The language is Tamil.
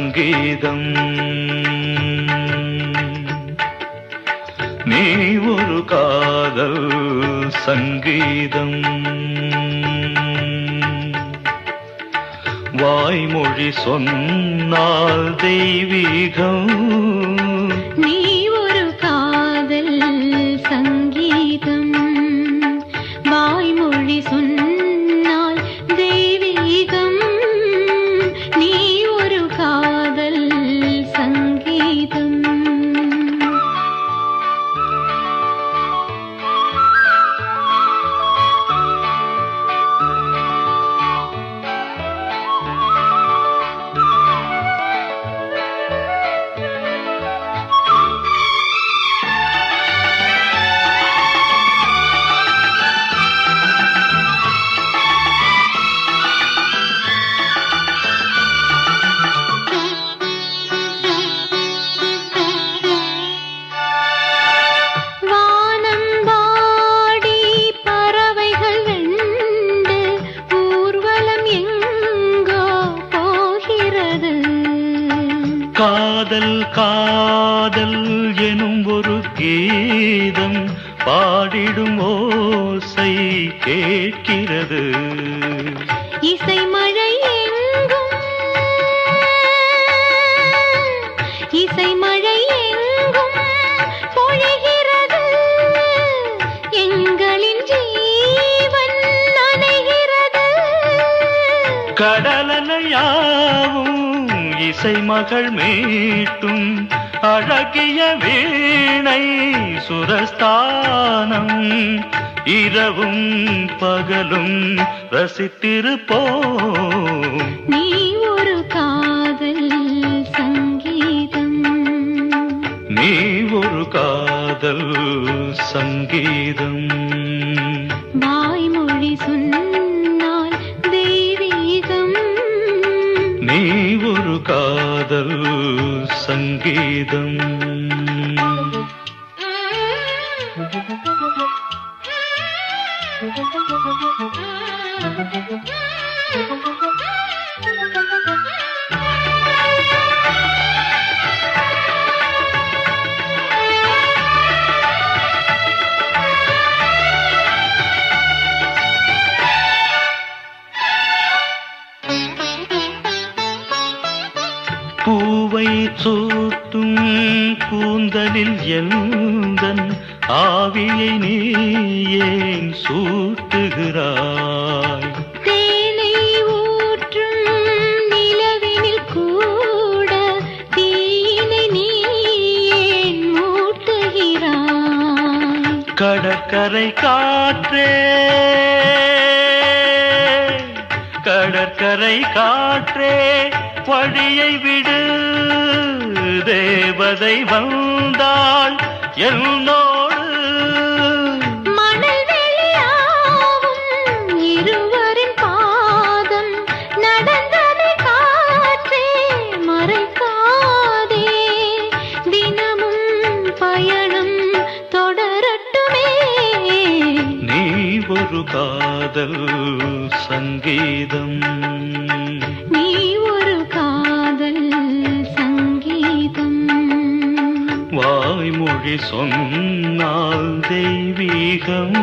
சங்கீதம். நீ ஒரு காதல் சங்கீதம். வாய்மொழி சொன்னால் தெய்வீகம். நீ ஒரு காதல் சங்கீதம். வாய்மொழி சொன்னால் தெய்வீகம். நீ ஒரு காதல் சங்கீதம். காதல் காதல் எனும் ஒரு கீதம் பாடிடும் ஓசை கேட்கிறது. இசை மழை எங்கும் இசை மழை எங்கும் பொழிகிறது. எங்களின் ஜீவன் நனைகிறது. கடலலையாவும் இசை மகள் மீட்டும் அழகிய வீணை சுரஸ்தானம். இரவும் பகலும் ரசித்திருப்போம். நீ ஒரு காதல் சங்கீதம். நீ ஒரு காதல் சங்கீதம். வாய்மொழி சொன்னால் தெய்வீகம். நீ ஒரு காதல் சங்கீதம். பூவை சூட்டும் கூந்தலில் எந்தன் ஆவியை நீ ஏன் சூட்டுகிறாய்? தேனை ஊற்றும் நிலவினில் கூட தீயினை நீ ஏன் மூட்டுகிறாய்? கடற்கரை காற்றே கடற்கரை காற்றே வழியை விடு. தேவதை வந்தாள் என்னோடு. மணல் வெளியாகும் இருவரின் பாதம் நடந்ததை காற்றே மறைக்காதே. தினமும் பயணம் தொடரட்டுமே. நீ ஒரு காதல் சங்கீதம். நீ ஒரு காதல் சங்கீதம். வாய்மொழி சொன்னால் தெய்வீகம்.